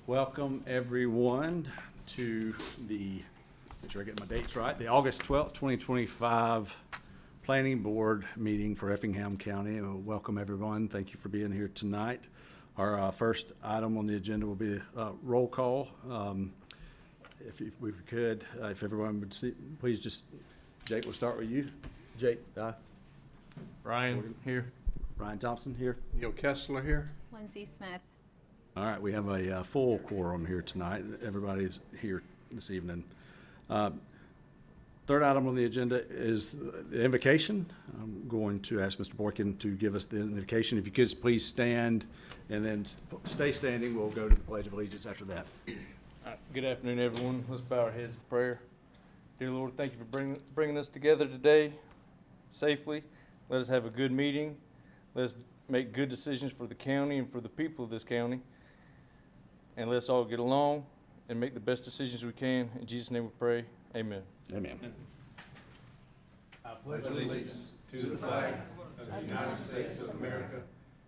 Welcome everyone to the, make sure I get my dates right, the August 12th, 2025 Planning Board meeting for Effingham County. Welcome everyone. Thank you for being here tonight. Our first item on the agenda will be roll call. If we could, if everyone would see, please just, Jake, we'll start with you. Jake, Ryan here. Ryan Thompson here. Neil Kessler here. Lindsay Smith. All right, we have a full quorum here tonight. Everybody's here this evening. Third item on the agenda is the invocation. I'm going to ask Mr. Boykin to give us the invocation. If you could please stand and then stay standing. We'll go to the Pledge of Allegiance after that. All right, good afternoon, everyone. Let's bow our heads in prayer. Dear Lord, thank you for bringing us together today safely. Let us have a good meeting. Let us make good decisions for the county and for the people of this county. And let's all get along and make the best decisions we can. In Jesus' name we pray. Amen. Amen. I pledge allegiance to the flag of the United States of America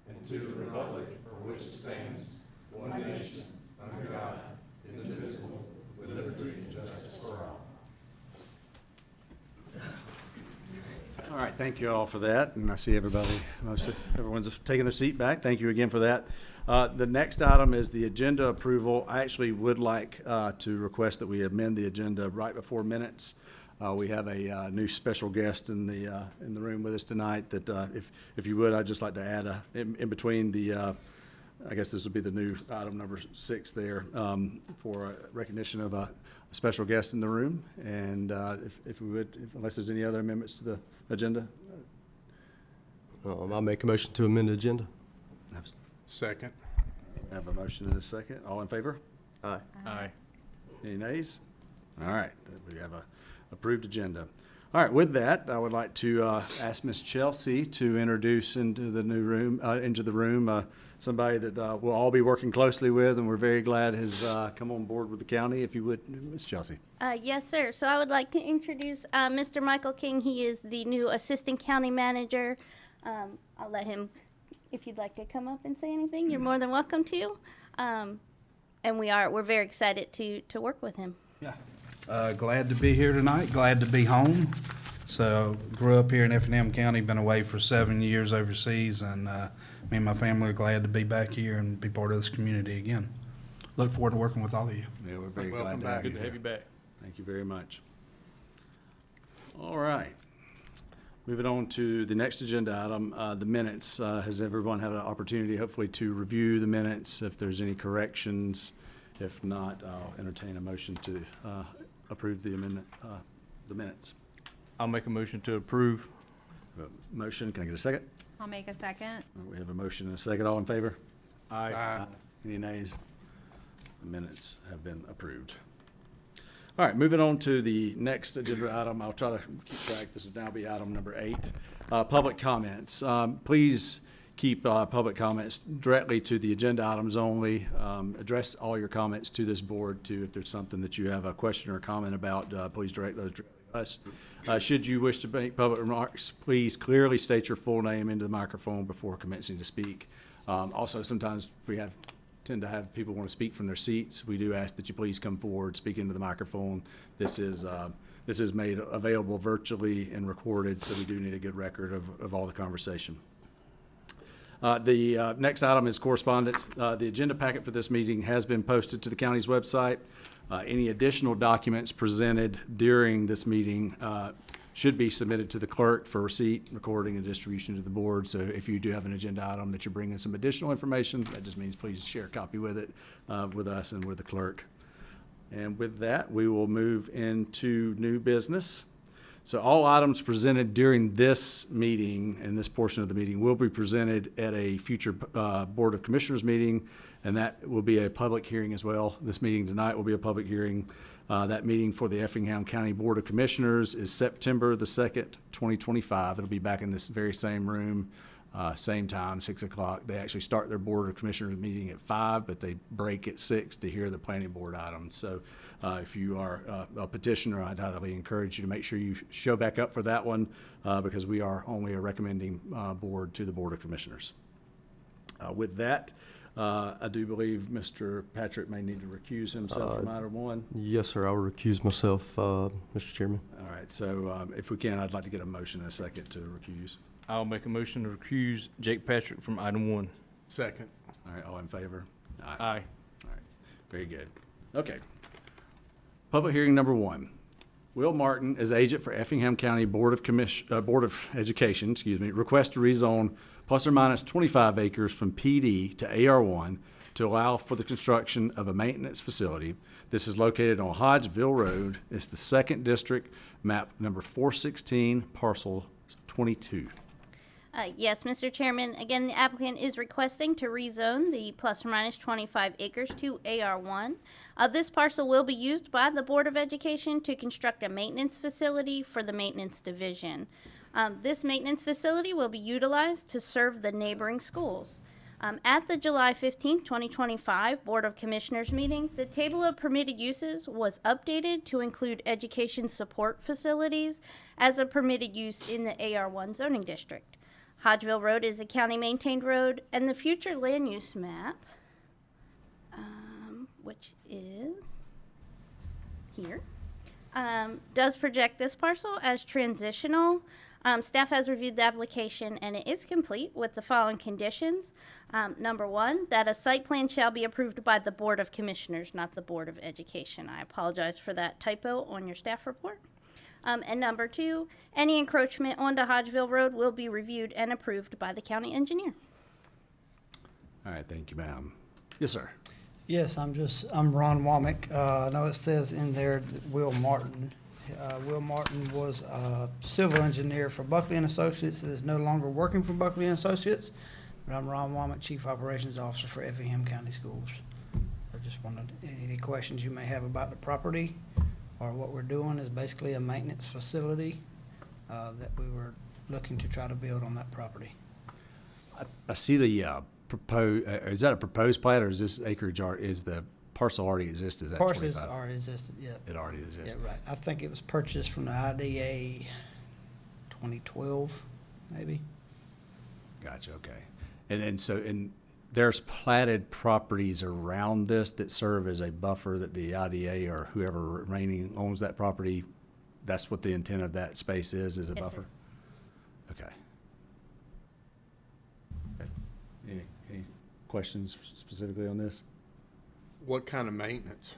and to the republic for which it stands, one nation, under God, indivisible, with liberty and justice for all. All right, thank you all for that. And I see everyone's taking their seat back. Thank you again for that. The next item is the agenda approval. I actually would like to request that we amend the agenda right before minutes. We have a new special guest in the room with us tonight that if you would, I'd just like to add in between the, I guess this would be the new item number 6 there for recognition of a special guest in the room. And if we would, unless there's any other amendments to the agenda. I'll make a motion to amend the agenda. Second. I have a motion and a second. All in favor? Aye. Aye. Any nays? All right, we have a approved agenda. All right, with that, I would like to ask Ms. Chelsea to introduce into the room, somebody that we'll all be working closely with, and we're very glad has come on board with the county. If you would, Ms. Chelsea. Yes, sir. So I would like to introduce Mr. Michael King. He is the new Assistant County Manager. I'll let him, if you'd like to come up and say anything, you're more than welcome to. And we're very excited to work with him. Yeah. Glad to be here tonight, glad to be home. So grew up here in Effingham County, been away for 7 years overseas, and me and my family are glad to be back here and be part of this community again. Look forward to working with all of you. Yeah, we're very Welcome glad to back. have you Good to have here. you back. Thank you very much. All right. Moving on to the next agenda item, the minutes. Has everyone had an opportunity, hopefully, to review the minutes? If there's any corrections, if not, I'll entertain a motion to approve the amendment, the minutes. I'll make a motion to approve. Motion, can I get a second? I'll make a second. We have a motion and a second. All in favor? Aye. Any nays? The minutes have been approved. All right, moving on to the next agenda item. I'll try to keep track. This will now be item number 8. Public comments. Please keep public comments directly to the agenda items only. Address all your comments to this board too. If there's something that you have a question or comment about, please direct those to us. Should you wish to make public remarks, please clearly state your full name into the microphone before commencing to speak. Also, sometimes we tend to have people want to speak from their seats. We do ask that you please come forward, speak into the microphone. This is made available virtually and recorded, so we do need a good record of all the conversation. The next item is correspondence. The agenda packet for this meeting has been posted to the county's website. Any additional documents presented during this meeting should be submitted to the clerk for receipt, recording, and distribution to the board. So if you do have an agenda item that you're bringing some additional information, that just means please share a copy with it, with us and with the clerk. And with that, we will move into new business. So all items presented during this meeting and this portion of the meeting will be presented at a future Board of Commissioners meeting, and that will be a public hearing as well. This meeting tonight will be a public hearing. That meeting for the Effingham County Board of Commissioners is September the 2nd, 2025. It'll be back in this very same room, same time, 6 o'clock. They actually start their Board of Commissioners meeting at 5, but they break at 6 to hear the planning board items. So if you are a petitioner, I'd highly encourage you to make sure you show back up for that one because we are only a recommending board to the Board of Commissioners. With that, I do believe Mr. Patrick may need to recuse himself from item one. Yes, sir. I'll recuse myself, Mr. Chairman. All right, so if we can, I'd like to get a motion and a second to recuse. I'll make a motion to recuse Jake Patrick from item 1. Second. All right, all in favor? Aye. All right, very good. Okay. Public hearing number 1. Will Martin, as agent for Effingham County Board of Education, request to rezone plus or minus 25 acres from PD to AR1 to allow for the construction of a maintenance facility. This is located on Hodgeville Road. It's the 2nd District, map number 416, parcel 22. Yes, Mr. Chairman, again, the applicant is requesting to rezone the plus or minus 25 acres to AR1. This parcel will be used by the Board of Education to construct a maintenance facility for the maintenance division. This maintenance facility will be utilized to serve the neighboring schools. At the July 15, 2025 Board of Commissioners meeting, the table of permitted uses was updated to include education support facilities as a permitted use in the AR1 zoning district. Hodgeville Road is a county-maintained road, and the future land use map, which is here, does project this parcel as transitional. Staff has reviewed the application, and it is complete with the following conditions. Number 1, that a site plan shall be approved by the Board of Commissioners, not the Board of Education. I apologize for that typo on your staff report. And number 2, any encroachment onto Hodgeville Road will be reviewed and approved by the county engineer. All right, thank you, ma'am. Yes, sir. Yes, I'm Ron Womack. I know it says in there that Will Martin. Will Martin was a civil engineer for Buckley and Associates. That is no longer working for Buckley and Associates. But I'm Ron Womack, Chief Operations Officer for Effingham County Schools. I just wanted, any questions you may have about the property or what we're doing is basically a maintenance facility that we were looking to try to build on that property. I see the proposed, is that a proposed plat, or is this acreage, is the parcel already exists? Is that Parcels 25? already existed, yeah. It already exists. Yeah, right. I think it was purchased from the IDA 2012, maybe. Gotcha, okay. And there's platted properties around this that serve as a buffer that the IDA or whoever remaining owns that property, that's what the intent of that space is a Yes, sir. buffer? Okay. Any questions specifically on this? What kind of maintenance?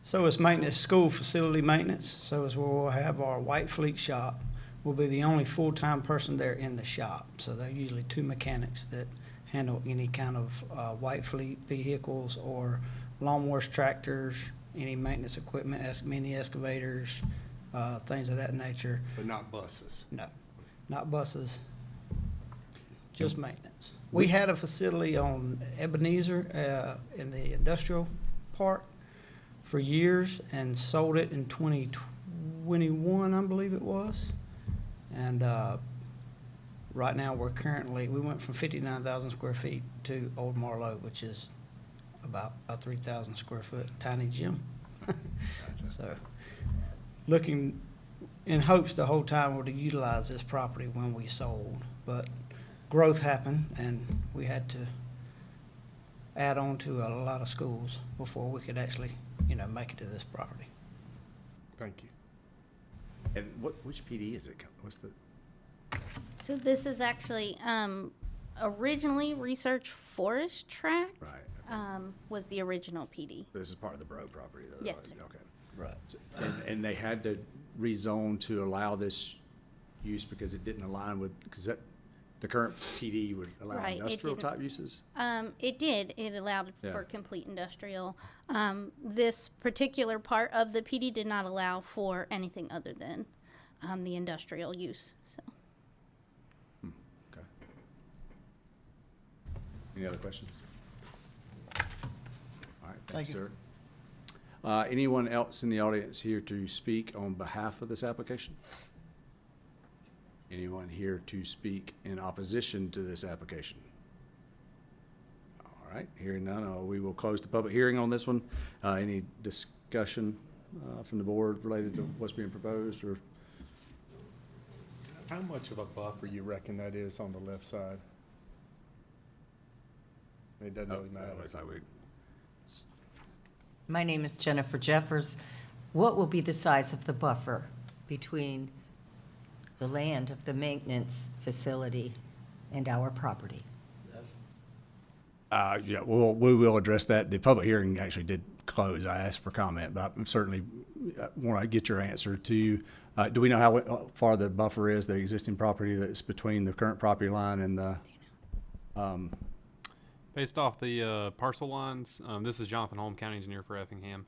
So it's maintenance, school facility maintenance. So it's where we'll have our White Fleet shop. We'll be the only full-time person there in the shop. So they're usually 2 mechanics that handle any kind of White Fleet vehicles or lawnmowers, tractors, any maintenance equipment, mini excavators, things of that nature. But not buses. No, not buses, just maintenance. We had a facility on Ebenezer in the industrial park for years and sold it in 2021, I believe it was. And right now, we went from 59,000 square feet to Old Marlowe, which is about a 3,000 square foot tiny gym. So, looking in hopes the whole time we're to utilize this property when we sold, but growth happened and we had to add on to a lot of schools before we could actually, make it to this property. Thank you. And which PD is it? What's the? So this is actually originally Research Forest Tract. Right. Was the original PD. This is part of the Bro property, though? Yes, right? sir. Okay. Right. And they had to rezone to allow this use because it didn't align with, because the current PD would allow Right, it industrial didn't. type uses? It did. It allowed Yeah. for complete industrial. This particular part of the PD did not allow for anything other than the industrial use. So, Okay. Any other questions? All right, thank you, sir. Anyone else in the audience here to speak on behalf of this application? Anyone here to speak in opposition to this application? All right, hearing none, we will close the public hearing on this one. Any discussion from the board related to what's being proposed, or? How much of a buffer you reckon that is on the left side? It doesn't really matter. Looks like we- My name is Jennifer Jeffers. What will be the size of the buffer between the land of the maintenance facility and our property? Yeah, we will address that. The public hearing actually did close. I asked for comment, but I certainly want to get your answer to, do we know how far the buffer is, the existing property that's between the current property line and the, Based off the parcel lines, this is Jonathan Holm, County Engineer for Effingham.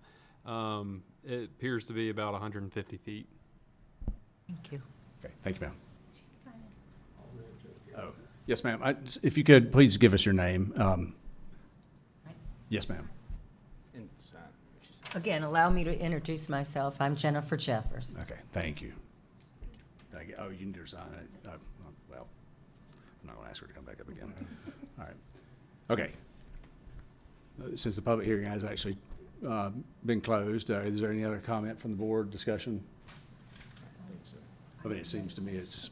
It appears to be about 150 feet. Thank you. okay, thank you, ma'am. Oh, yes, ma'am. If you could, please give us your name. Yes, ma'am. Again, allow me to introduce myself. I'm Jennifer Jeffers. Okay, thank you. Oh, you need to resign it. Well, I'm not going to ask her to come back up again. All right. Okay. Since the public hearing has actually been closed, is there any other comment from the board, discussion? I mean, it seems to me it's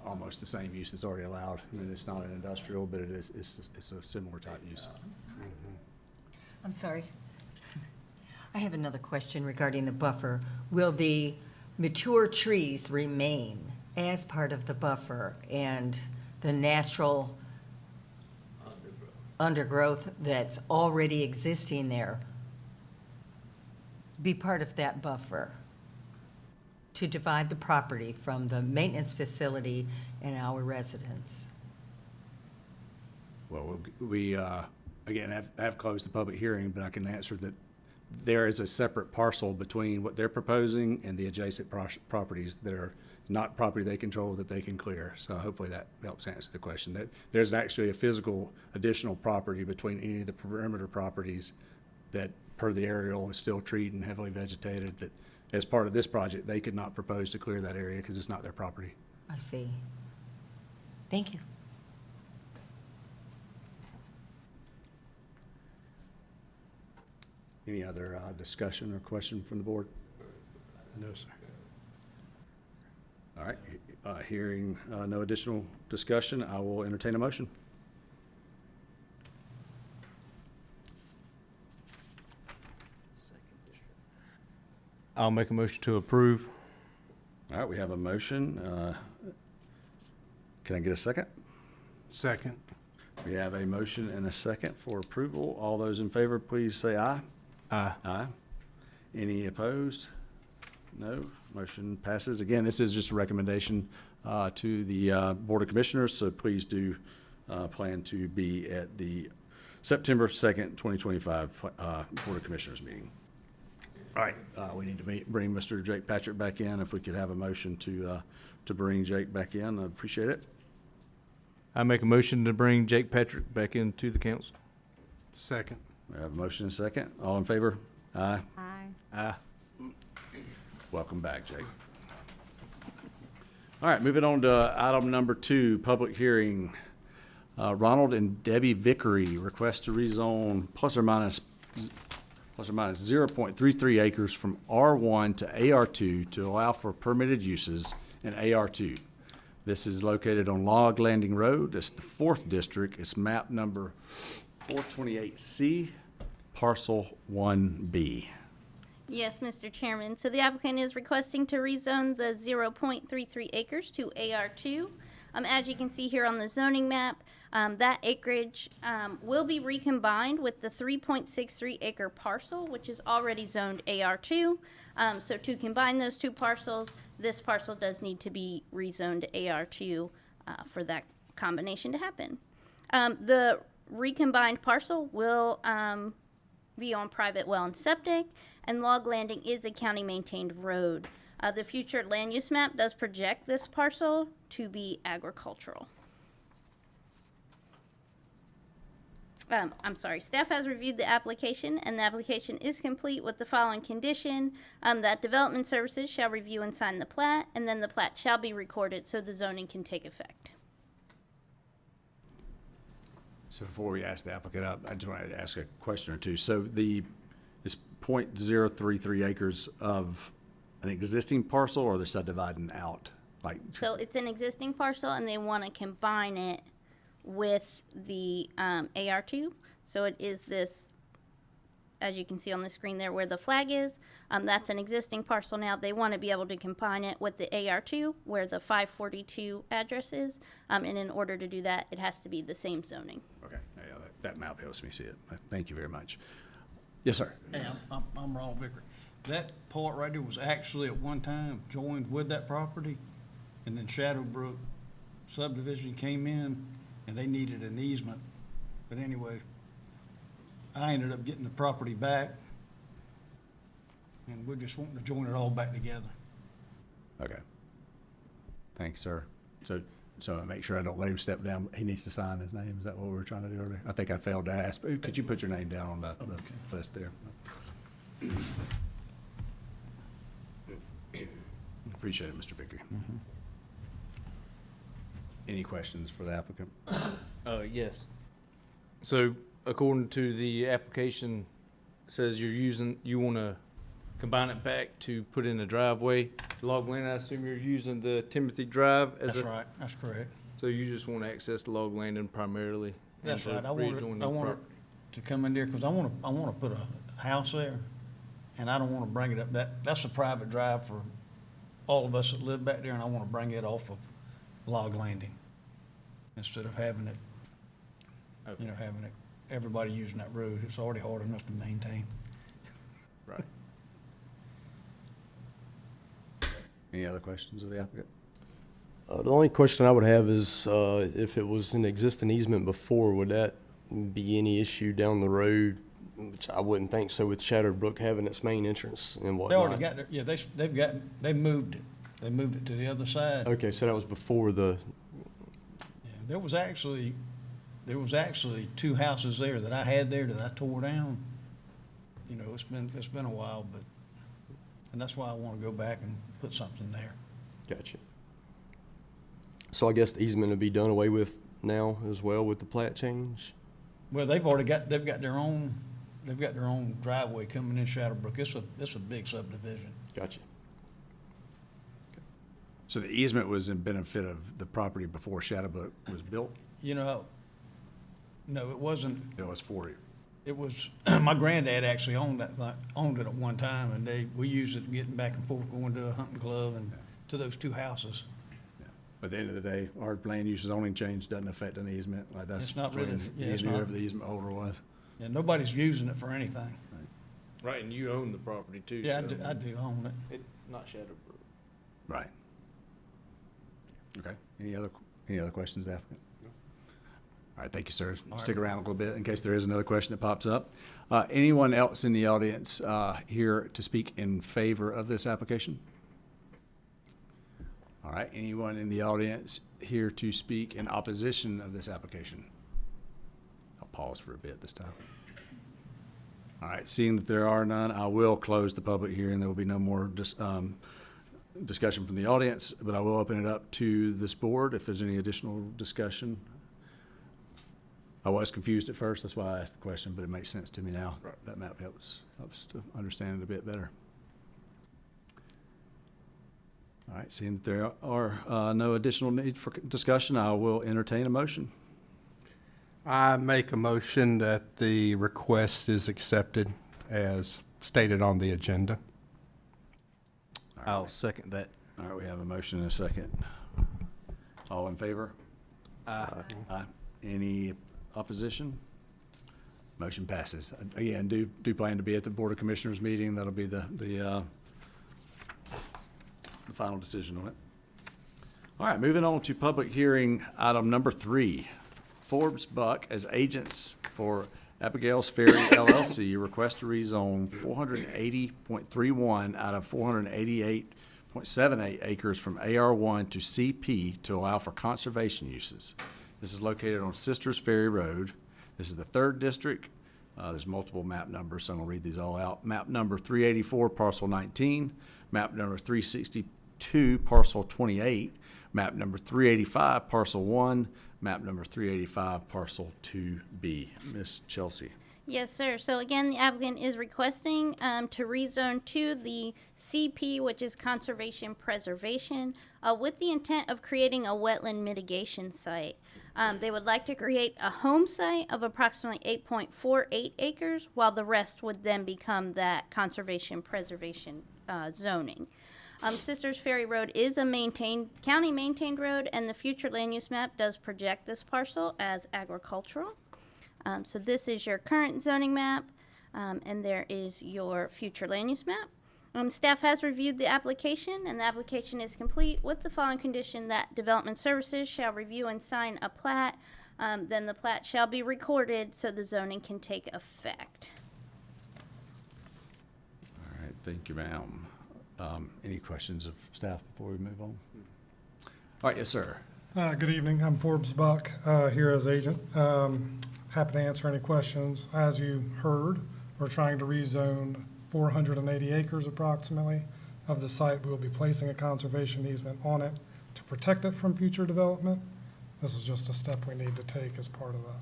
almost the same use that's already allowed. I mean, it's not an industrial, but it's a similar type use. I'm sorry. I have another question regarding the buffer. Will the mature trees remain as part of the buffer and the natural undergrowth that's already existing there be part of that buffer to divide the property from the maintenance facility and our residents? Well, we, again, have closed the public hearing, but I can answer that there is a separate parcel between what they're proposing and the adjacent properties that are not property they control that they can clear. So hopefully that helps answer the question. That there's actually a physical additional property between any of the perimeter properties that, per the aerial, is still treed and heavily vegetated, that as part of this project, they could not propose to clear that area because it's not their property. I see. Thank you. Any other discussion or question from the board? No, sir. All right, hearing no additional discussion, I will entertain a motion. I'll make a motion to approve. All right, we have a motion. Can I get a second? Second. We have a motion and a second for approval. All those in favor, please say aye. Aye. Aye. Any opposed? No. Motion passes. Again, this is just a recommendation to the Board of Commissioners, so please do plan to be at the September 2nd, 2025 Board of Commissioners meeting. All right, we need to bring Mr. Jake Patrick back in. If we could have a motion to bring Jake back in, I'd appreciate it. I make a motion to bring Jake Patrick back into the council. Second. We have a motion and a second. All in favor? Aye. Aye. Aye. Welcome back, Jake. All right, moving on to item number 2, public hearing. Ronald and Debbie Vickery request to rezone plus or minus 0.33 acres from R1 to AR2 to allow for permitted uses in AR2. This is located on Log Landing Road. It's the 4th district. It's map number 428C, parcel 1B. Yes, Mr. Chairman. So the applicant is requesting to rezone the 0.33 acres to AR2. As you can see here on the zoning map, that acreage will be recombined with the 3.63 acre parcel, which is already zoned AR2. So to combine those two parcels, this parcel does need to be rezoned AR2 for that combination to happen. The recombined parcel will be on private well and septic, and Log Landing is a county-maintained road. The future land use map does project this parcel to be agricultural. I'm sorry, staff has reviewed the application, and the application is complete with the following condition, that development services shall review and sign the plat, and then the plat shall be recorded so the zoning can take effect. So before we ask the applicant up, I just wanted to ask a question or two. So this 0.033 acres of an existing parcel, or they're subdividing out? Like, So it's an existing parcel, and they want to combine it with the AR2. So it is this, as you can see on the screen there where the flag is, that's an existing parcel now. They want to be able to combine it with the AR2 where the 542 address is. And in order to do that, it has to be the same zoning. Okay, yeah, that map helps me see it. Thank you very much. Yes, sir. Hey, I'm Ronald Vicker. That part right there was actually at one time joined with that property, and then Shadowbrook subdivision came in, and they needed an easement. But anyway, I ended up getting the property back, and we're just wanting to join it all back together. Okay. Thanks, sir. So I make sure I don't let him step down. He needs to sign his name. Is that what we were trying to do earlier? I think I failed to ask. But could you put your name down on the list there? Appreciate it, Mr. Vickery. Any questions for the applicant? Yes. So according to the application, it says you want to combine it back to put in a driveway. Log land, I assume you're using the Timothy Drive as That's right, that's correct. So you just want to access the log landing primarily? and That's to right. I rejoin the want it prop- to come in there, because I want to put a house there, and I don't want to bring it up, that's a private drive for all of us that live back there, and I want to bring it off of Log Landing, instead of having it, everybody using that road. It's already hard enough to maintain. Right. Any other questions of the applicant? The only question I would have is, if it was an existing easement before, would that be any issue down the road? Which I wouldn't think so, with Shadowbrook having its main entrance and whatnot. They already got their, yeah, they moved it. They moved it to the other side. Okay, so that was before the, Yeah, there was actually 2 houses there that I had there that I tore down. You know, it's been a while, and that's why I want to go back and put something there. gotcha. So I guess the easement would be done away with now as well with the plat change? Well, they've got their own driveway coming in Shadowbrook. It's a big subdivision. Gotcha. So the easement was in benefit of the property before Shadowbrook was built? You know, no, it wasn't. It was for you? It was, my granddad actually owned it at one time, and we used it getting back and forth, going to a hunting club and to those 2 houses. At the end of the day, our land use zoning change doesn't affect an easement, like that's It's not really- between yeah, you it's and not. whoever the easement holder was. And nobody's using it for anything. Right, and you own the property too. Yeah, so I do own it. Not Shadowbrook. Right. Okay, any other questions, applicant? All right, thank you, sir. Stick around a little bit in case there is another question that pops up. Anyone else in the audience here to speak in favor of this application? All right, anyone in the audience here to speak in opposition of this application? I'll pause for a bit this time. All right, seeing that there are none, I will close the public hearing. There will be no more discussion from the audience, but I will open it up to this board if there's any additional discussion. I was confused at first, that's why I asked the question, but it makes sense to me now. Right. That map helps to understand it a bit better. All right, seeing that there are no additional need for discussion, I will entertain a motion. I make a motion that the request is accepted as stated on the agenda. I'll second that. All right, we have a motion and a second. All in favor? Aye. Any opposition? Motion passes. Again, do plan to be at the Board of Commissioners meeting. That'll be the final decision on it. All right, moving on to public hearing item number 3. Forbes Buck as agents for Abigail's Ferry LLC request to rezone 480.31 out of 488.78 acres from AR1 to CP to allow for conservation uses. This is located on Sisters Ferry Road. This is the 3rd district. There's multiple map numbers, so I'm gonna read these all out. Map number 384, parcel 19. Map number 362, parcel 28. Map number 385, parcel 1. Map number 385, parcel 2B. Ms. Chelsea. Yes, sir. So again, the applicant is requesting to rezone to the CP, which is Conservation Preservation, with the intent of creating a wetland mitigation site. They would like to create a home site of approximately 8.48 acres, while the rest would then become that conservation preservation zoning. Sisters Ferry Road is a county maintained road, and the future land use map does project this parcel as agricultural. So this is your current zoning map, and there is your future land use map. Staff has reviewed the application, and the application is complete with the following condition: that Development Services shall review and sign a plat. Then the plat shall be recorded so the zoning can take effect. All right, thank you, ma'am. Any questions of staff before we move on? All right, yes, sir. Good evening. I'm Forbes Buck, here as agent. Happy to answer any questions. As you heard, we're trying to rezone 480 acres approximately of the site. We will be placing a conservation easement on it to protect it from future development. This is just a step we need to take as part of that.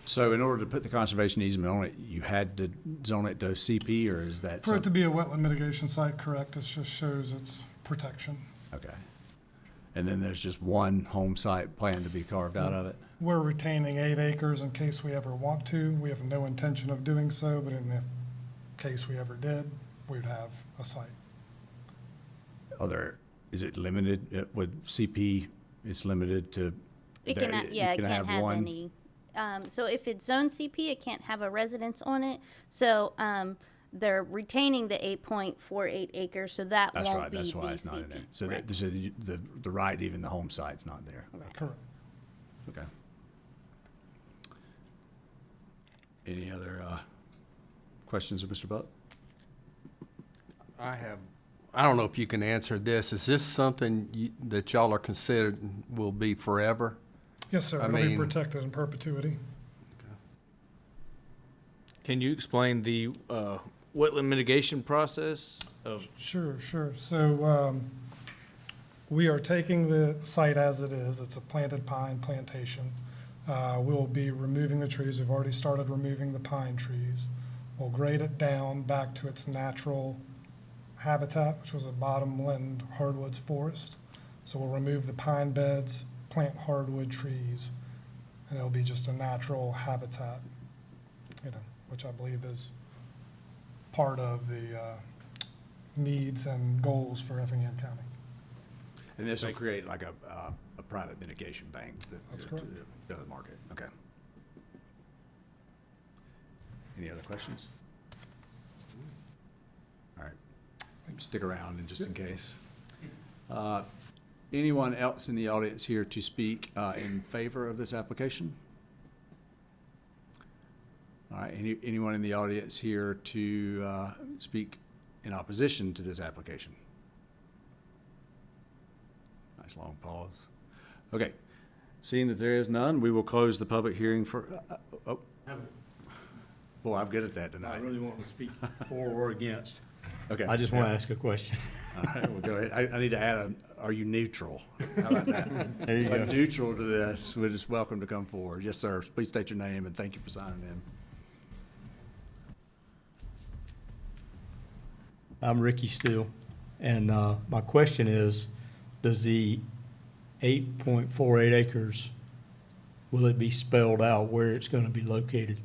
So in order to put the conservation easement on it, you had to zone it to CP, or is that? For it to be a wetland mitigation site, correct, it just shows its protection. Okay. And then there's just one home site planned to be carved out of it? We're retaining 8 acres in case we ever want to. We have no intention of doing so, but in the case we ever did, we'd have a site. Is it limited with CP? It's limited to? It there- cannot, you yeah, it can can't have one- any. So if it's zone CP, it can't have a residence on it. So they're retaining the 8.48 acres, so that That's won't right, be that's the why it's not in there. CP. So Right. the right, even the home site's not there. Correct. Okay. Any other questions of Mr. Buck? I don't know if you can answer this. Is this something that y'all are considered will be forever? Yes, sir. I It'll be mean- protected in perpetuity. Can you explain the wetland mitigation process of? Sure. So we are taking the site as it is. It's a planted pine plantation. We'll be removing the trees. We've already started removing the pine trees. We'll grade it down back to its natural habitat, which was a bottomland hardwoods forest. So we'll remove the pine beds, plant hardwood trees, and it'll be just a natural habitat, which I believe is part of the needs and goals for Effingham County. And this will create like a private mitigation bank. That's to correct. the market, okay. Any other questions? All right, stick around and just in case. Anyone else in the audience here to speak in favor of this application? All right, anyone in the audience here to speak in opposition to this application? Nice long pause. Okay, seeing that there is none, we will close the public hearing for, boy, I'm good at that I tonight. really want to speak for or against. Okay. I just want to yeah. ask a question. All right, well, go ahead. I need to add are you neutral? How about that? There you go. Neutral to this, we're just welcome to come forward. Yes, sir. Please state your name and thank you for signing in. I'm Ricky Steele, and my question is, does the 8.48 acres, will it be spelled out where it's going to be located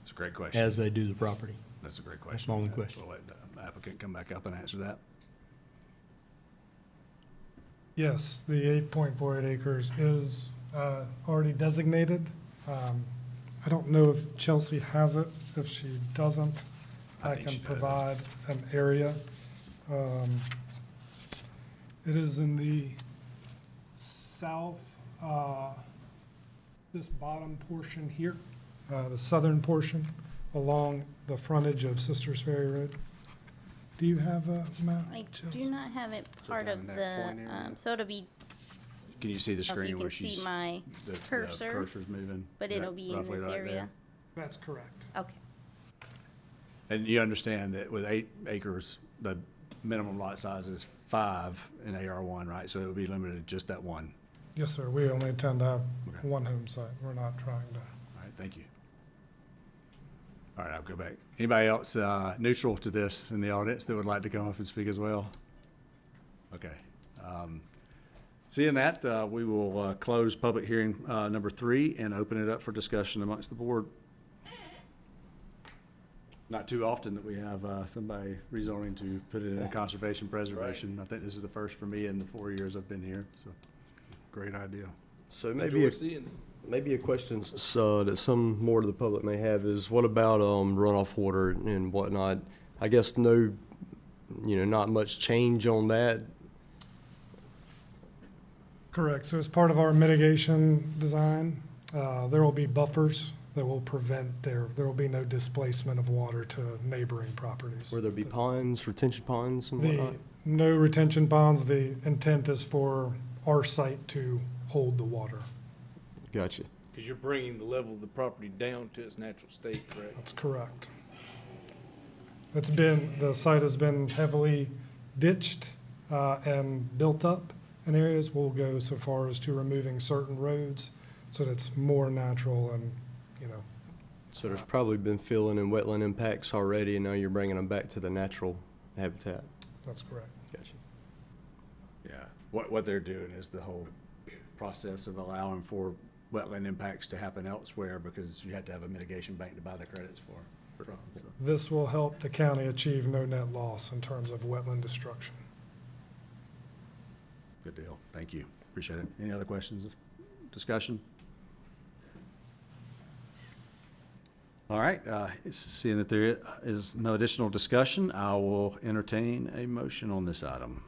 It's a great question. as they do the property? That's a great That's question. my only question. We'll let the applicant come back up and answer that. Yes, the 8.48 acres is already designated. I don't know if Chelsea has it. If she doesn't, I I think she can does. provide an area. It is in the south, this bottom portion here, the southern portion along the frontage of Sisters Ferry Road. Do you have a map, I Chelsea? do not have it part down of in that the, point area? so it'll be, Can you see the if you screen where can see she's, my the cursor, cursor's moving? but Is that it'll be in roughly this right there? area. That's correct. Okay. And you understand that with 8 acres, the minimum lot size is 5 in AR1, right? So it would be limited to just that one. Yes, sir. We only intend to have Okay. one home site. We're not trying to. All right, thank you. All right, I'll go back. Anybody else neutral to this in the audience that would like to come up and speak as well? Okay. Seeing that, we will close public hearing number 3 and open it up for discussion amongst the board. Not too often that we have somebody rezoning to put it in a conservation preservation. I think this is the first for me in the 4 years I've been here, so. Great idea. So maybe a question that some more of the public may have is, what about runoff water and whatnot? I guess not much change on that. Correct. So as part of our mitigation design, there will be buffers that will prevent there will be no displacement of water to neighboring properties. Will there be ponds, retention ponds and The whatnot? no retention ponds, the intent is for our site to hold the water. Gotcha. Because you're bringing the level of the property down to its natural state, correct? That's correct. The site has been heavily ditched and built up in areas. We'll go so far as to removing certain roads so that it's more natural and, So there's probably been filling and wetland impacts already, and now you're bringing them back to the natural habitat. that's correct. Gotcha. Yeah, what they're doing is the whole process of allowing for wetland impacts to happen elsewhere, because you have to have a mitigation bank to buy the credits from. So, This will help the county achieve no net loss in terms of wetland destruction. good deal. Thank you. Appreciate it. Any other questions, discussion? All right, seeing that there is no additional discussion, I will entertain a motion on this item.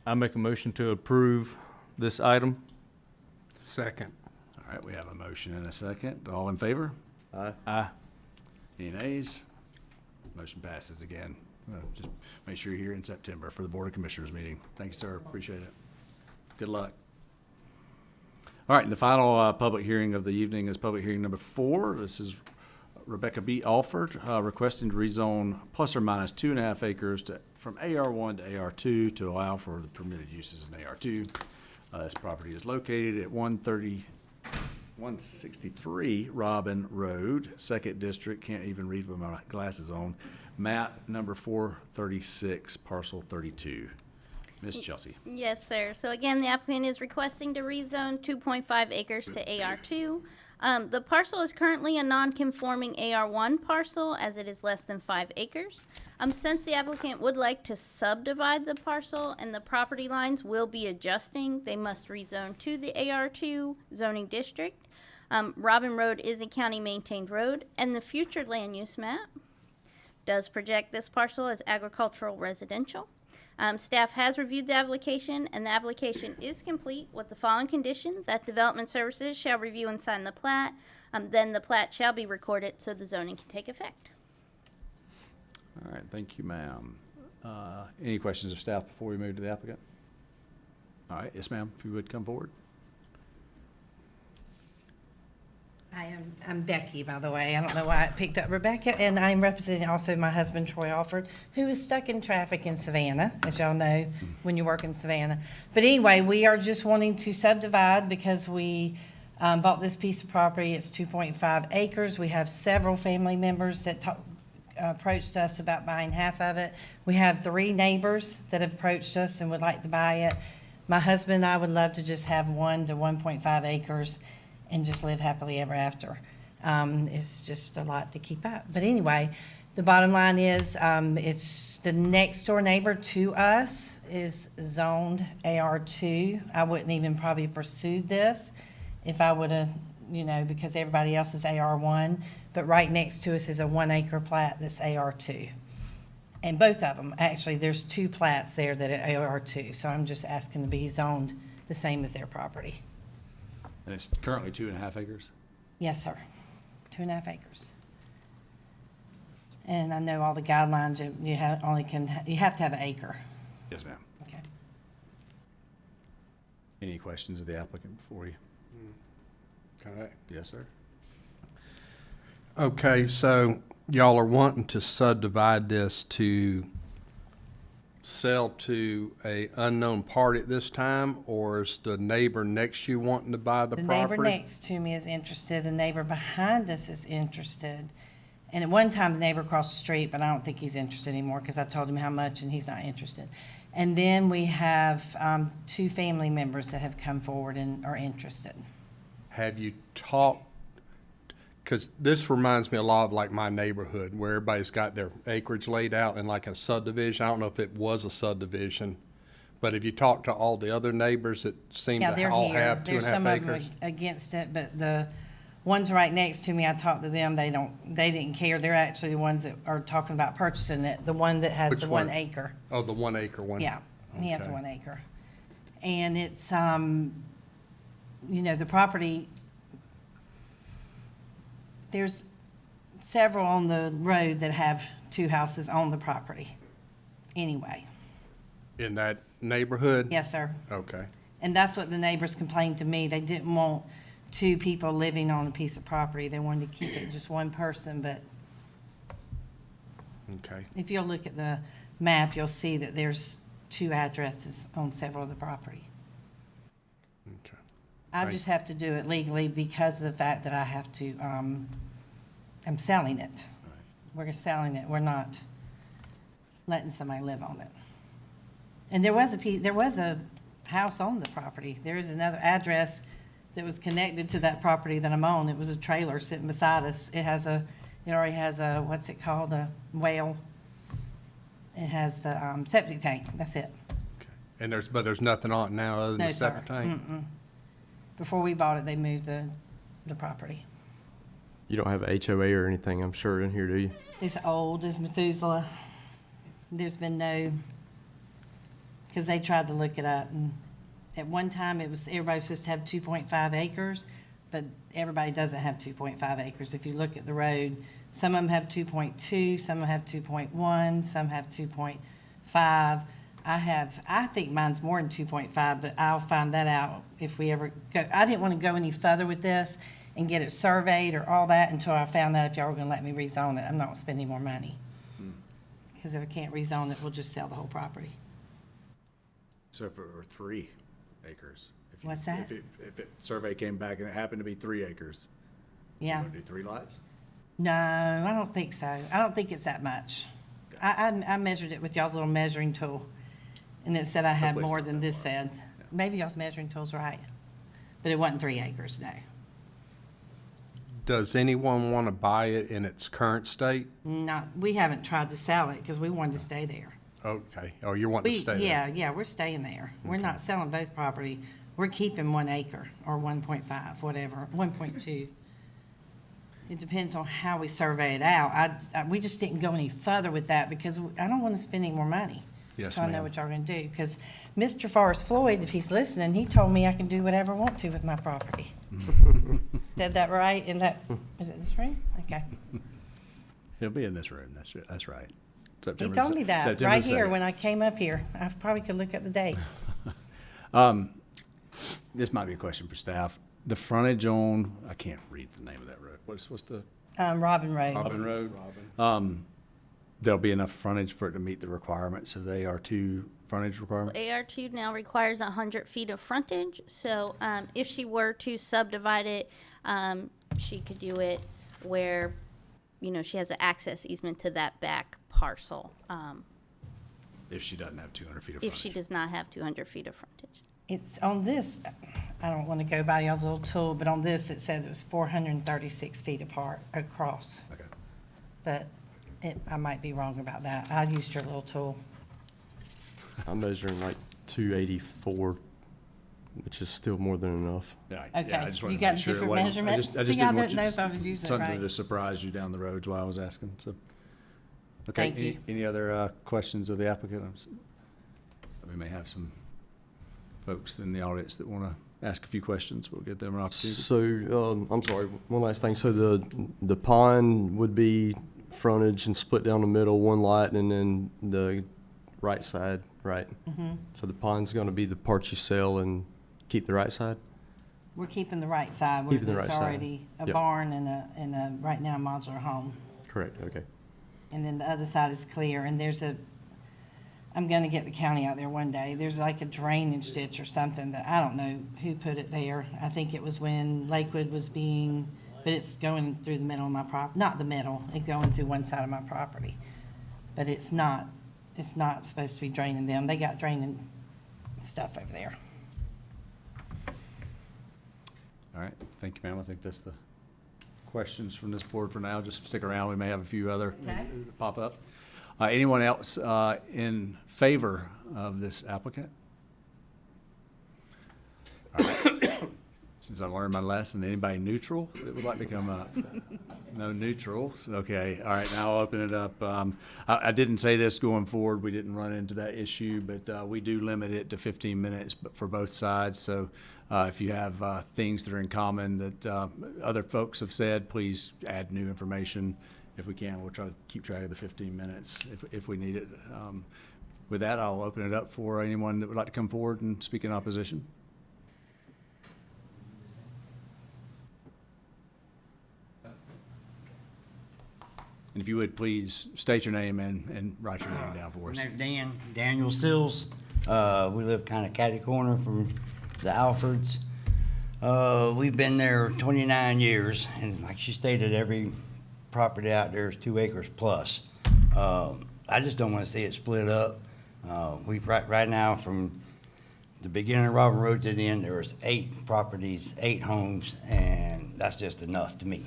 I make a motion to approve this item. Second. All right, we have a motion and a second. All in favor? Aye. Any nays? Motion passes again. Just make sure you're here in September for the Board of Commissioners meeting. Thank you, sir. Appreciate it. Good luck. All right, and the final public hearing of the evening is public hearing number 4. This is Rebecca B. Alford requesting to rezone plus or minus 2.5 acres from AR1 to AR2 to allow for the permitted uses in AR2. This property is located at 163 Robin Road, 2nd District, can't even read with my glasses on, map number 436, parcel 32. Ms. Chelsea. Yes, sir. So again, the applicant is requesting to rezone 2.5 acres to AR2. The parcel is currently a non-conforming AR1 parcel, as it is less than 5 acres. Since the applicant would like to subdivide the parcel and the property lines will be adjusting, they must rezone to the AR2 zoning district. Robin Road is a county-maintained road, and the future land use map does project this parcel as agricultural residential. Staff has reviewed the application, and the application is complete with the following condition: that Development Services shall review and sign the plat. Then the plat shall be recorded so the zoning can take effect. All right, thank you, ma'am. Any questions of staff before we move to the applicant? All right, yes, ma'am, if you would come forward. I'm Becky, by the way. I don't know why I picked up Rebecca, and I'm representing also my husband, Troy Alford, who is stuck in traffic in Savannah, as y'all know, when you work in Savannah. But anyway, we are just wanting to subdivide because we bought this piece of property. It's 2.5 acres. We have several family members that approached us about buying half of it. We have 3 neighbors that have approached us and would like to buy it. My husband and I would love to just have 1 to 1.5 acres and just live happily ever after. It's just a lot to keep up. But anyway, the bottom line is, it's the next door neighbor to us is zoned AR2. I wouldn't even probably pursued this if I would have, because everybody else is AR1. But right next to us is a 1 acre plat that's AR2. And both of them, actually, there's 2 plats there that are AR2. So I'm just asking to be zoned the same as their property. And it's currently 2.5 acres? Yes, sir. 2.5 acres. And I know all the guidelines, you have to have an acre. Yes, ma'am. Okay. Any questions of the applicant before you? Okay. Yes, sir. Okay, so y'all are wanting to subdivide this to sell to a unknown party at this time, or is the neighbor next to you wanting to buy the property? The neighbor next to me is interested, the neighbor behind us is interested. And at one time, the neighbor across the street, but I don't think he's interested anymore because I told him how much and he's not interested. And then we have 2 family members that have come forward and are interested. Have you talked, because this reminds me a lot of like my neighborhood where everybody's got their acreage laid out in like a subdivision. I don't know if it was a subdivision, but have you talked to all the other neighbors that seem Yeah, to they're all here. have There's 2.5 some of them acres? against it, but the ones right next to me, I talked to them, they didn't care. They're actually the ones that are talking about purchasing it, the one that has Which the one? 1 acre. Oh, the 1 acre one? Yeah, he has Okay. 1 acre. And it's, the property, there's several on the road that have 2 houses on the property anyway. In that neighborhood? Yes, sir. Okay. And that's what the neighbors complained to me. They didn't want 2 people living on a piece of property. They wanted to keep it just 1 person, but Okay. if you'll look at the map, you'll see that there's 2 addresses on several of the property. Okay. I Right. just have to do it legally because of the fact that I have to, I'm selling it. We're selling it. We're not letting somebody live on it. And there was a house on the property. There is another address that was connected to that property that I'm on. It was a trailer sitting beside us. It already has a, what's it called, a well. It has the septic tank. That's it. And there's nothing on it now other than No, the sir. septic tank? Mm-mm. Before we bought it, they moved the property. You don't have a HOA or anything, I'm sure, in here, do you? It's old as Methuselah. There's been no, because they tried to look it up, and at one time, everybody was supposed to have 2.5 acres, but everybody doesn't have 2.5 acres. If you look at the road, some of them have 2.2, some of them have 2.1, some have 2.5. I think mine's more than 2.5, but I'll find that out if we ever go. I didn't want to go any further with this and get it surveyed or all that until I found out if y'all were going to let me rezone it. I'm not spending more money. Because if I can't rezone it, we'll just sell the whole property. So if it were 3 acres? What's that? If it survey came back and it happened to be 3 acres? Yeah. You want to do 3 lots? No, I don't think so. I don't think it's that much. I measured it with y'all's little measuring tool, and it said I had Hopefully it's more not than that this far. said. Maybe y'all's measuring tool's right, but it wasn't 3 acres, no. Does anyone want to buy it in its current state? We haven't tried to sell it because we wanted to stay there. Okay. Oh, you're wanting to stay there? Yeah, we're staying there. We're not selling both property. We're keeping 1 acre or 1.5, whatever, 1.2. It depends on how we survey it out. We just didn't go any further with that because I don't want to spend any more money. Yes, So I know ma'am. what y'all are going to do. Because Mr. Forrest Floyd, if he's listening, he told me I can do whatever I want to with my property. Said that right? Is it this room? Okay. It'll be in this room, that's right. He September told me that September right here 2nd. when I came up here. I probably could look at the date. This might be a question for staff. The frontage on, I can't read the name of that road. What's the? Robin Road. Robin Road? There'll be enough frontage for it to meet the requirements of the AR2 frontage requirement? AR2 now requires 100 feet of frontage, so if she were to subdivide it, she could do it where, she has an access easement to that back parcel, If she doesn't have 200 feet of if frontage? she does not have 200 feet of frontage. It's on this, I don't want to go by y'all's little tool, but on this, it said it was 436 feet apart, across. Okay. But I might be wrong about that. I used your little tool. I'm measuring like 284, which is still more than enough. Yeah, Okay, yeah, I just wanted you to got make sure it different wasn't- measurements? I just See, I didn't want didn't know if I was using it something right. to surprise you down the road is why I was asking, so. Okay, Thank you. any other questions of the applicant? We may have some folks in the audience that want to ask a few questions. We'll give them an opportunity. So, I'm sorry, one last thing. So the pond would be frontage and split down the middle, 1 lot, and then the right side, right? Mm-hmm. So the pond's going to be the part you sell and keep the right side? We're keeping the right side where Keeping the there's right side. already a Yep. barn and a, right now, modular home. Correct, okay. And then the other side is clear, and I'm gonna get the county out there one day. There's like a drainage ditch or something that, I don't know who put it there. I think it was when Lakewood was but it's going through the middle of my not the middle, it's going through one side of my property. But it's not it's not supposed to be draining them. They got draining stuff over there. All right, thank you, ma'am. I think that's the questions from this board for now. Just stick around, we may have a few other pop up. Anyone else in favor of this applicant? All right. Since I learned my lesson, anybody neutral that would like to come up? No neutrals, okay. All right, now I'll open it up. I didn't say this going forward, we didn't run into that issue, but we do limit it to 15 minutes but for both sides. So if you have things that are in common that other folks have said, please add new information. If we can, we'll try to keep track of the 15 minutes if we need it. With that, I'll open it up for anyone that would like to come forward and speak in opposition. And if you would, please state your name and write your name down for us. My name's Daniel Sills. We live kind of catty corner from the Alfords. We've been there 29 years, and like she stated, every property out there is 2 acres plus. I just don't want to see it split up. Right now, from the beginning of Robin Road to the end, there was 8 properties, 8 homes, and that's just enough to me.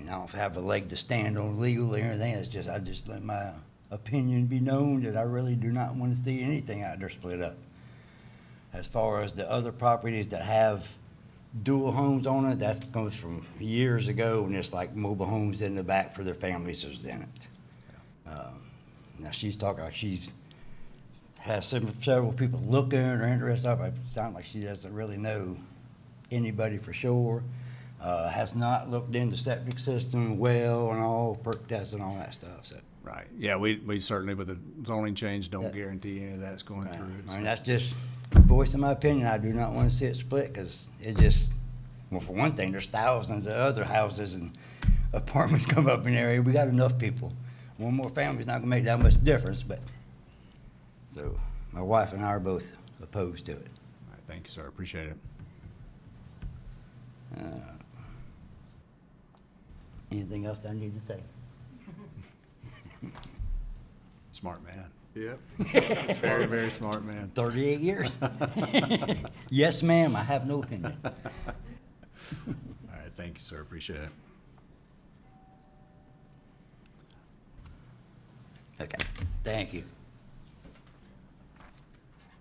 I don't have a leg to stand on legally or anything. It's just, I just let my opinion be known that I really do not want to see anything out there split up. As far as the other properties that have dual homes on it, that goes from years ago, and it's like mobile homes in the back for their families is in it. Now she's talking like she's has several people looking or interested. It sounds like she doesn't really know anybody for sure. Has not looked into septic system, well, and all, perk tests and all that stuff, so. Right, yeah, we certainly, with the zoning change, don't guarantee any of that's going through. I mean, that's just voicing my opinion. I do not want to see it split, because it just, well, for one thing, there's thousands of other houses and apartments come up in the area. We got enough people. One more family's not gonna make that much difference, but, so, my wife and I are both opposed to it. All right, thank you, sir, appreciate it. Anything else I need to say? Smart man. Yep. Very, very smart man. 38 years. Yes, ma'am, I have no opinion. All right, thank you, sir, appreciate it. Okay, thank you.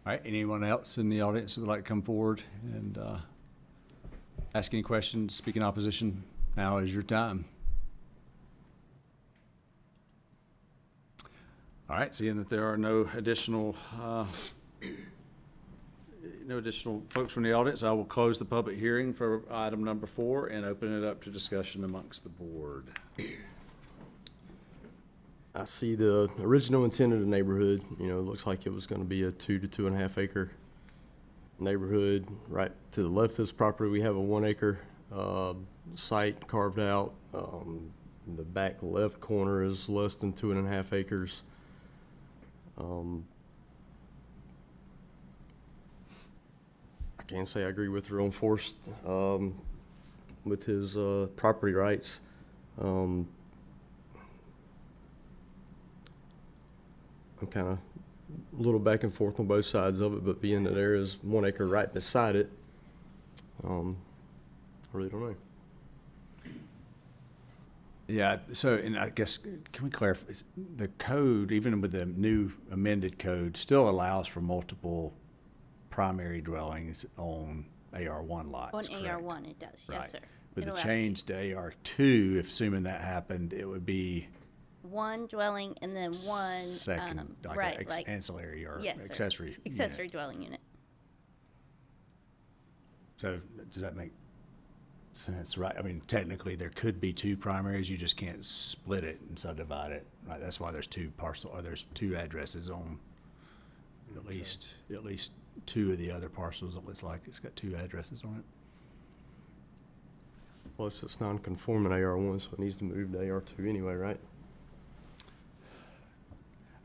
All right, anyone else in the audience who would like to come forward and ask any questions, speak in opposition? Now is your time. All right, seeing that there are no additional folks from the audience, I will close the public hearing for item number 4 and open it up to discussion amongst the board. I see the original intent of the neighborhood. It looks like it was going to be a 2 to 2.5 acre neighborhood. Right to the left of this property, we have a 1 acre site carved out. The back left corner is less than 2.5 acres. I can't say I agree with her on Forrest with his property rights. I'm kind of a little back and forth on both sides of it, but being that there is 1 acre right beside it, I really don't know. Yeah, so, and I guess, can we clarify, the code, even with the new amended code, still allows for multiple primary dwellings on AR1 lots, On correct? AR1, it does, Right. yes, sir. With the It'll have change to AR2, if assuming that happened, it would be 1 dwelling and then 1. second, right, like like, ancillary or yes, sir. accessory. Accessory unit. dwelling unit. So does that make sense, right? I mean, technically, there could be 2 primaries, you just can't split it and subdivide it, right? That's why there's 2 there's 2 addresses on at least 2 of the other parcels. It looks like it's got 2 addresses on it. Plus, it's non-conforming AR1, so it needs to move to AR2 anyway, right?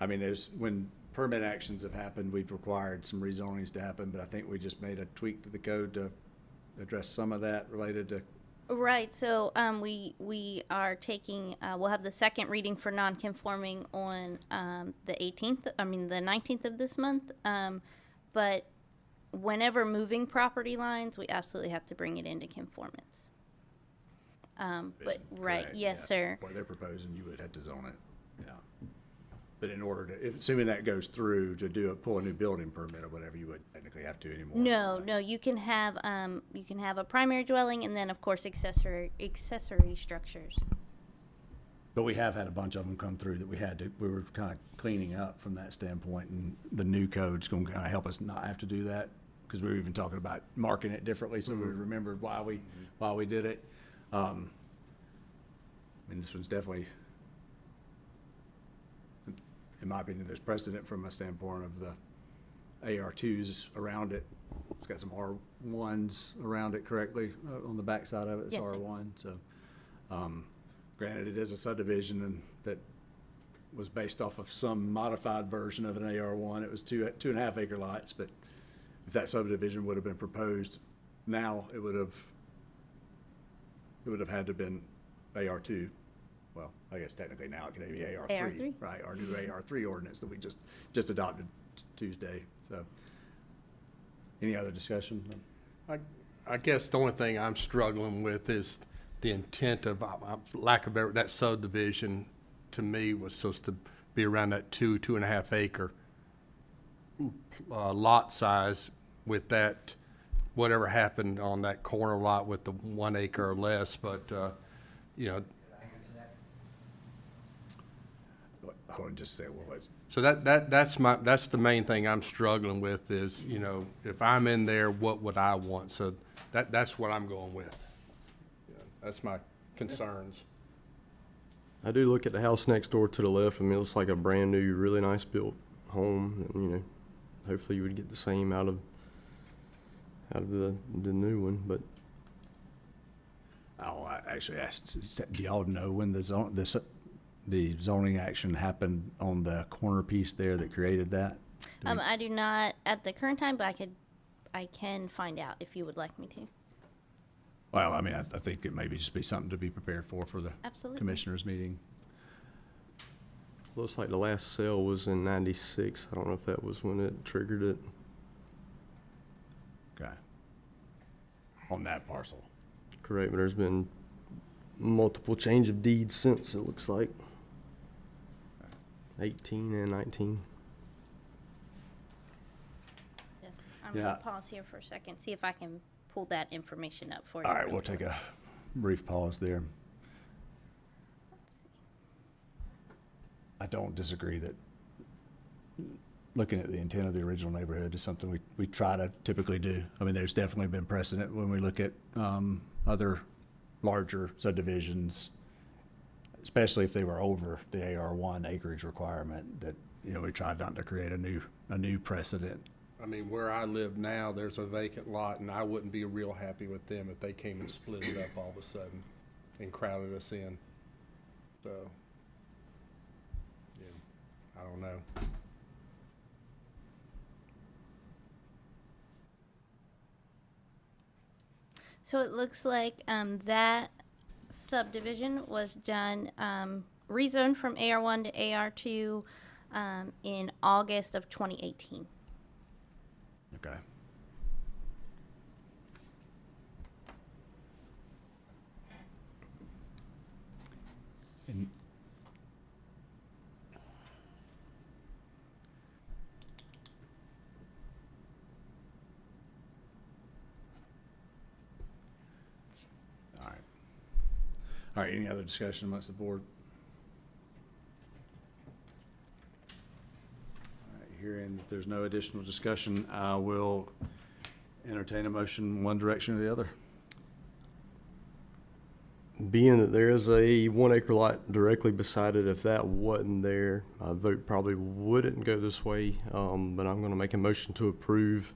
I mean, when permit actions have happened, we've required some rezonings to happen, but I think we just made a tweak to the code to address some of that related to Right, so, we are taking, we'll have the second reading for non-conforming on, the 19th of this month. But whenever moving property lines, we absolutely have to bring it into conformance. But, right, Correct, yes, yeah. sir. What they're proposing, you would have to zone it, yeah. But in order to, assuming that goes through to pull a new building permit or whatever, you wouldn't technically have to anymore. No, no, you can have a primary dwelling and then, of course, accessory structures. But we have had a bunch of them come through that we were kind of cleaning up from that standpoint, and the new code's going to kind of help us not have to do that, because we were even talking about marking it differently, so we remembered why we did it. I mean, this one's definitely, in my opinion, there's precedent from a standpoint of the AR2s around it. It's got some R1s around it correctly, on the back side of it, it's Yes, sir. R1, so. Granted, it is a subdivision and that was based off of some modified version of an AR1. It was 2.5 acre lots, but if that subdivision would have been proposed now, it would have had to have been AR2. Well, I guess technically now it could be AR3. AR3? Right, our new AR3 ordinance that we just adopted Tuesday, so. Any other discussion? I guess the only thing I'm struggling with is the intent of, lack of better, that subdivision to me was supposed to be around that 2.5 acre lot size with that, whatever happened on that corner lot with the 1 acre or less, but, you know. Hold on, just say, well, it's, So that's the main thing I'm struggling with is, you know, if I'm in there, what would I want? So that's what I'm going with. That's my concerns. I do look at the house next door to the left. I mean, it looks like a brand new, really nice built home. And, you know, hopefully you would get the same out of the new one. But I actually asked, do y'all know when the zoning action happened on the corner piece there that created that? I do not at the current time, but I can find out if you would like me to. Well, I mean, I think it maybe just be something to be prepared for the Absolutely. commissioners meeting. looks like the last sale was in '96. I don't know if that was when it triggered it. Okay. On that parcel. Correct, but there's been multiple change of deeds since, it looks like. 18 and 19. Yes, I'm Yeah. gonna pause here for a second, see if I can pull that information up for you. All right, really we'll take quick. a brief pause there. I don't disagree that looking at the intent of the original neighborhood is something we try to typically do. I mean, there's definitely been precedent when we look at other larger subdivisions, especially if they were over the AR1 acreage requirement, that, you know, we tried not to create a new precedent. I mean, where I live now, there's a vacant lot, and I wouldn't be real happy with them if they came and split it up all of a sudden and crowded us in. So, yeah, I don't know. So it looks like that subdivision was done, rezoned from AR1 to AR2 in August of 2018. Okay. And all right, any other discussion amongst the board? All right, hearing that there's no additional discussion, I will entertain a motion one direction or the other. Being that there is a 1 acre lot directly beside it, if that wasn't there, my vote probably wouldn't go this way, but I'm going to make a motion to approve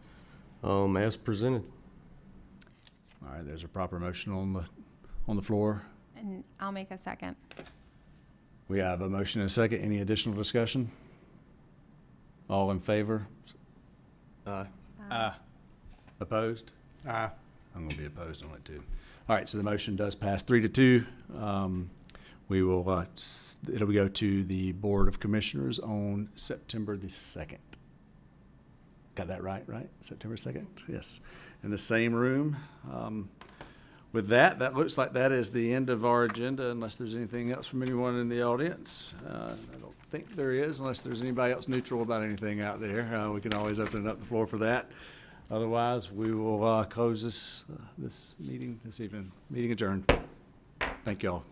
as presented. All right, there's a proper motion on the floor. And I'll make a second. We have a motion and a second. Any additional discussion? All in favor? Aye. Opposed? Aye. I'm going to be opposed on it too. All right, so the motion does pass 3-2. We will, it'll go to the Board of Commissioners on September the 2nd. Got that right? September 2nd? Yes. In the same room. With that, that looks like that is the end of our agenda, unless there's anything else from anyone in the audience. I don't think there is, unless there's anybody else neutral about anything out there. We can always open up the floor for that. Otherwise, we will close this meeting this evening. Meeting adjourned. Thank you all.